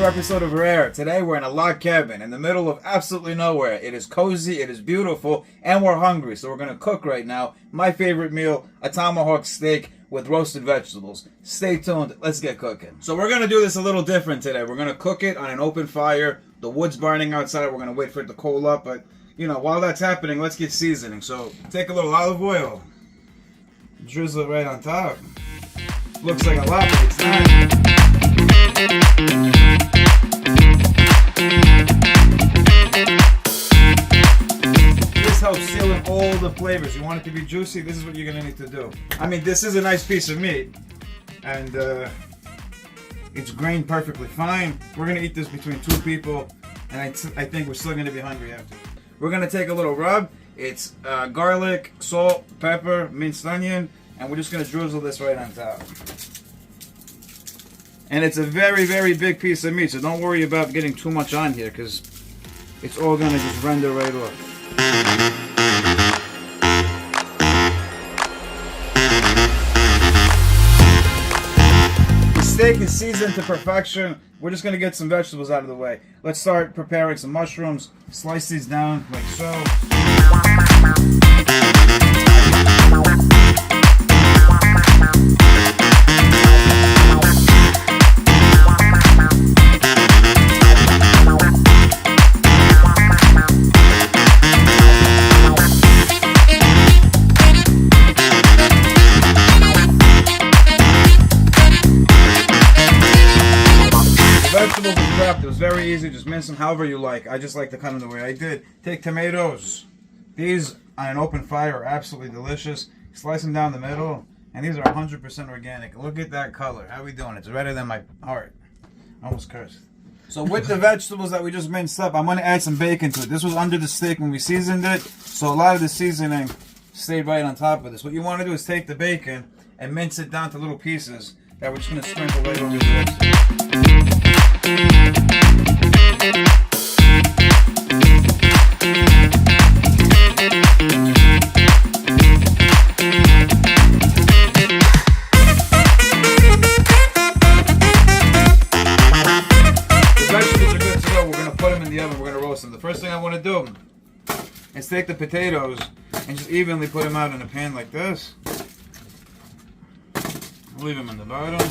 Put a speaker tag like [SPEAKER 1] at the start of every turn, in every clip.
[SPEAKER 1] another episode of RAR. Today we're in a log cabin in the middle of absolutely nowhere. It is cozy, it is beautiful, and we're hungry. So we're going to cook right now. My favorite meal, a tomahawk steak with roasted vegetables. Stay tuned. Let's get cooking. So we're going to do this a little different today. We're going to cook it on an open fire. The wood's burning outside. We're going to wait for it to coal up. But, you know, while that's happening, let's get seasoning. So take a little olive oil. Drizzle it right on top. Looks like a lot, but it's not. This helps seal in all the flavors. You want it to be juicy, this is what you're going to need to do. I mean, this is a nice piece of meat, and it's grained perfectly fine. We're going to eat this between two people, and I think we're still going to be hungry after. We're going to take a little rub. It's garlic, salt, pepper, minced onion, and we're just going to drizzle this right on top. And it's a very, very big piece of meat, so don't worry about getting too much on here because it's all going to just render right off. The steak is seasoned to perfection. We're just going to get some vegetables out of the way. Let's start preparing some mushrooms. Slice these down like so. Vegetables are prepped. It was very easy. Just mince them however you like. I just like to cut them the way I did. Take tomatoes. These on an open fire are absolutely delicious. Slice them down the middle. And these are 100% organic. Look at that color. How are we doing? It's redder than my heart. Almost cursed. So with the vegetables that we just minced up, I'm going to add some bacon to it. This was under the steak when we seasoned it. So a lot of the seasoning stayed right on top of this. What you want to do is take the bacon and mince it down to little pieces that we're just going to sprinkle right over the rest. We're going to roast them. The first thing I want to do is take the potatoes and just evenly put them out in a pan like this. Leave them in the bottom.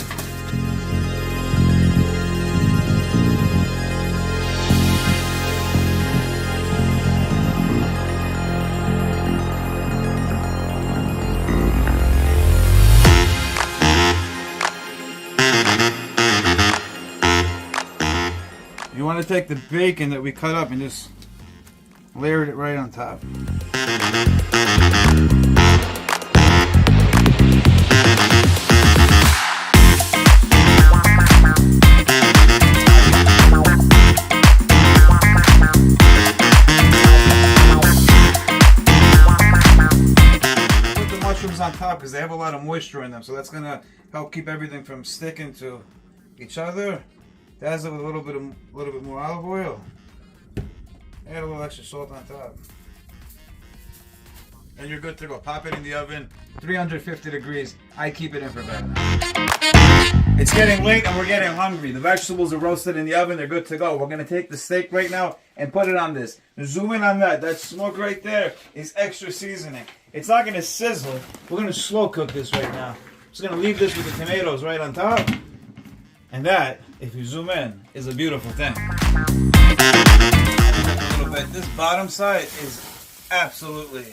[SPEAKER 1] You want to take the bacon that we cut up and just layer it right on top. Put the mushrooms on top because they have a lot of moisture in them, so that's going to help keep everything from sticking to each other. Dazzle it with a little bit more olive oil. Add a little extra salt on top. And you're good to go. Pop it in the oven, 350 degrees. I keep it in for better. It's getting late and we're getting hungry. The vegetables are roasted in the oven. They're good to go. We're going to take the steak right now and put it on this. Zoom in on that. That smoke right there is extra seasoning. It's not going to sizzle. We're going to slow cook this right now. Just going to leave this with the tomatoes right on top. And that, if you zoom in, is a beautiful thing. A little bit. This bottom side is absolutely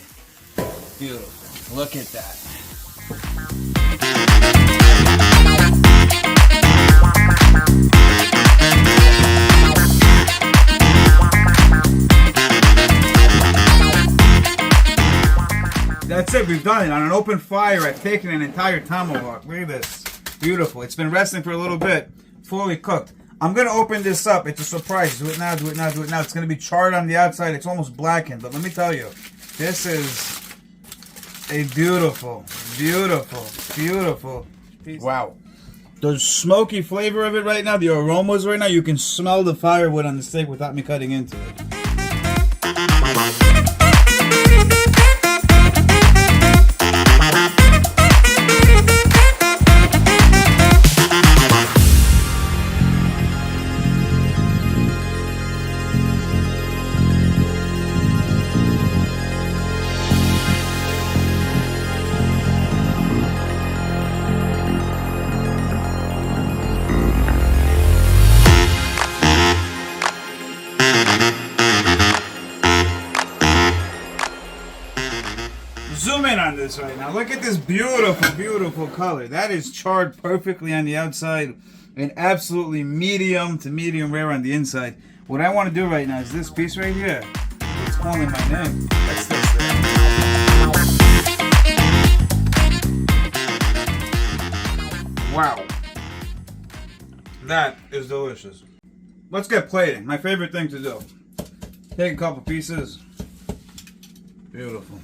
[SPEAKER 1] beautiful. Look at that. That's it. We've done it. On an open fire, I've taken an entire tomahawk. Look at this. Beautiful. It's been resting for a little bit. Fully cooked. I'm going to open this up. It's a surprise. Do it now, do it now, do it now. It's going to be charred on the outside. It's almost blackened. But let me tell you, this is a beautiful, beautiful, beautiful piece. Wow. The smoky flavor of it right now, the aromas right now, you can smell the firewood on the steak without me cutting into it. Zoom in on this right now. Look at this beautiful, beautiful color. That is charred perfectly on the outside and absolutely medium to medium rare on the inside. What I want to do right now is this piece right here. It's calling my name. That's this thing. Wow. That is delicious. Let's get plating. My favorite thing to do. Take a couple pieces. Beautiful.